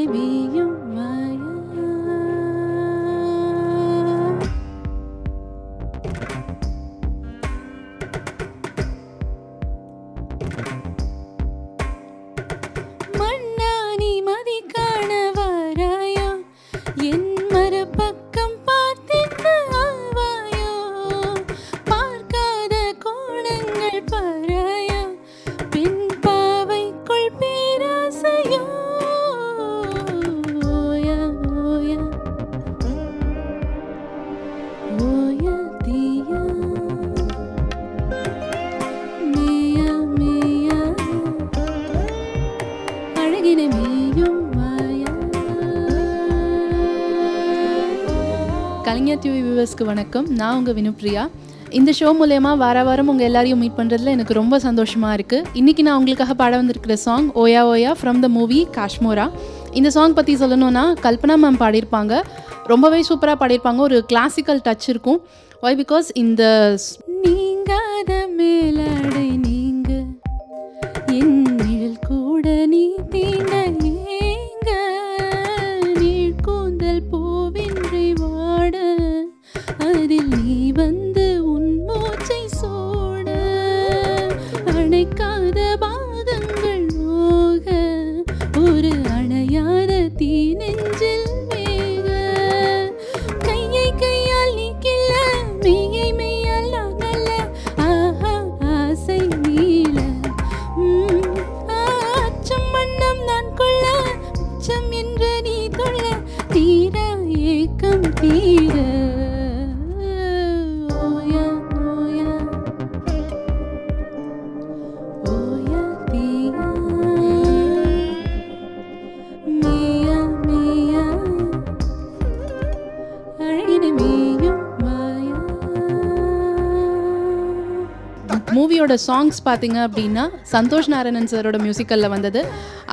அழகினை மேயும் மாயா. மண்ணானி மதி காண வாராயோ, என் மரப்பக்கம் பார்த்திட்டு ஆவாயோ, பார்க்காத கோணங்கள் பாராயோ, பெண் பாவைக்குள் பேராசையோ. ஓயா ஓயா ஓயா தீயா மேயா மேயா அழகினை மேயும் மாயா. கலைஞர் டிவி வியூவர்ஸ்க்கு வணக்கம். நான் உங்கள் வினுப்ரியா. இந்த ஷோ மூலயமா வாரம் உங்கள் எல்லாரையும் மீட் பண்ணுறதுல எனக்கு ரொம்ப சந்தோஷமாக இருக்குது. இன்றைக்கி நான் உங்களுக்காக பாட வந்திருக்கிற song Oya Oya from the movie Kashmora. இந்த சாங் பற்றி சொல்லணுன்னா கல்பனா மேம் பாடியிருப்பாங்க. ரொம்பவே சூப்பராக பாடியிருப்பாங்க. ஒரு கிளாசிக்கல் டச் இருக்கும். ஒய் பிகாஸ் இந்த நீங்காத மேலாடை நீங்க, என் நிழல் கூட நீ தீண்ட ஏங்க, நீள் கூந்தல் பூவின்றி வாட, அதில் நீ வந்து உன் மூச்சை சூட, அணைக்காத பாதங்கள் நோக, ஒரு அணையாத தீ நெஞ்சில் வேக, கையை கையால் நீ கிள்ள, மெய்யை மெய்யால் நான் அல்ல, ஆஹா ஆசை நீள, அச்சம் வண்ணம் நான் கொள்ள, உச்சம் என்று நீ தொல்ல, தீர ஏக்கம் தீர. ஓயா ஓயா ஓயா தீயா மேயா மேயா அழகினை மேயும் மாயா. மூவியோட சாங்ஸ் பார்த்தீங்க அப்படின்னா சந்தோஷ் நாராயணன் சாரோட மியூசிக்கலில் வந்தது.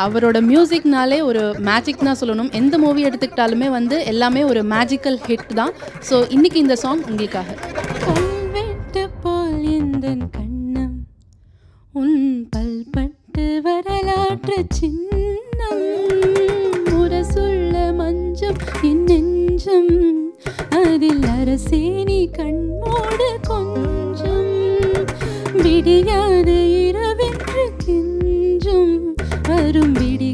அவரோட மியூசிக்னாலே ஒரு மேஜிக் தான் சொல்லணும். எந்த மூவி எடுத்துக்கிட்டாலுமே வந்து எல்லாமே ஒரு மேஜிக்கல் ஹிட் தான். ஸோ இன்றைக்கி இந்த சாங் உங்களுக்காக. கல்வெட்டு போல் எந்தன் கண்ணம், உன் பல்பட்டு வரலாற்று சின்னம், முரசுள்ள மஞ்சம் என் நெஞ்சம், அதில் அரசேனி கண்மோடு கொஞ்சம், விடியாத இரவென்று கெஞ்சும், வரும் விடி